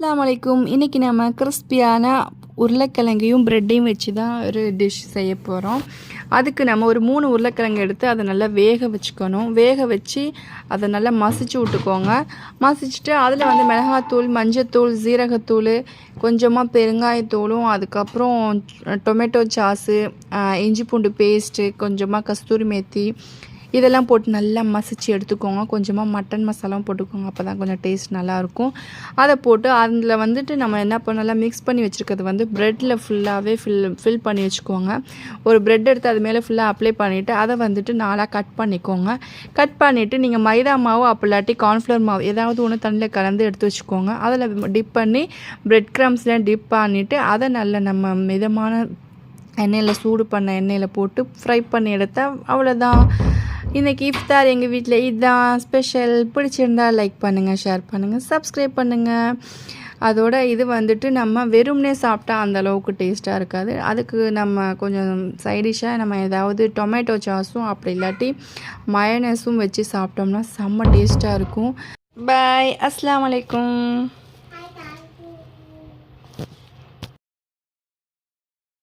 அஸ்ஸலாமு அலைக்கும். இன்றைக்கி நம்ம கிறிஸ்பியான உருளைக்கிழங்கையும் ப்ரெட்டையும் வச்சு தான் ஒரு டிஷ் செய்ய போகிறோம். அதுக்கு நம்ம ஒரு 3 உருளைக்கிழங்கு எடுத்து அதை நல்லா வேக வச்சுக்கணும். வேக வச்சு அதை நல்லா மசிச்சு விட்டுக்கோங்க. மசிச்சுட்டு அதில் வந்து மிளகாத்தூள், மஞ்சத்தூள், ஜீரகத்தூள், கொஞ்சமாக பெருங்காயத்தூளும், அதுக்கப்புறம் டொமேட்டோ சாஸு, இஞ்சி பூண்டு பேஸ்ட்டு, கொஞ்சமாக கஸ்தூரி மேத்தி இதெல்லாம் போட்டு நல்லா மசிச்சு எடுத்துக்கோங்க. கொஞ்சமாக மட்டன் மசாலாவும் போட்டுக்கோங்க. அப்போ தான் கொஞ்சம் டேஸ்ட் நல்லாயிருக்கும். அதை போட்டு அதில் வந்துட்டு நம்ம என்ன பண்ணலாம், மிக்ஸ் பண்ணி வச்சுருக்கிறது வந்து ப்ரெட்டில் ஃபுல்லாகவே ஃபில் பண்ணி வச்சுக்கோங்க. ஒரு ப்ரெட் எடுத்து அது மேலே ஃபுல்லாக அப்ளை பண்ணிவிட்டு அதை வந்துட்டு 4ஆக கட் பண்ணிக்கோங்க. கட் பண்ணிவிட்டு நீங்கள் மைதா மாவு அப்படி இல்லாட்டி கார்ன்ஃப்ளவர் மாவு ஏதாவது ஒன்று தண்ணியில் கலந்து எடுத்து வச்சுக்கோங்க. அதில் டிப் பண்ணி ப்ரெட் க்ரம்ஸ்லாம் டிப் பண்ணிவிட்டு அதை நல்ல நம்ம மிதமான எண்ணெயில் சூடு பண்ண எண்ணெயில் போட்டு ஃப்ரை பண்ணி எடுத்தால் அவ்வளோதான். இன்றைக்கி இஃப்தார் எங்கள் வீட்டில் இதுதான் ஸ்பெஷல். பிடிச்சிருந்தால் லைக் பண்ணுங்கள், ஷேர் பண்ணுங்கள், சப்ஸ்கிரைப் பண்ணுங்கள். அதோட இது வந்துட்டு நம்ம வெறும்னே சாப்பிட்டா அந்தளவுக்கு டேஸ்ட்டாக இருக்காது. அதுக்கு நம்ம கொஞ்சம் சைடிஷ்ஷாக நம்ம ஏதாவது டொமேட்டோ சாஸும் அப்படி இல்லாட்டி மயோனஸும் வச்சு சாப்பிட்டோம்னா செம்ம டேஸ்ட்டாக இருக்கும். பாய். அஸ்ஸலாமு அலைக்கும்.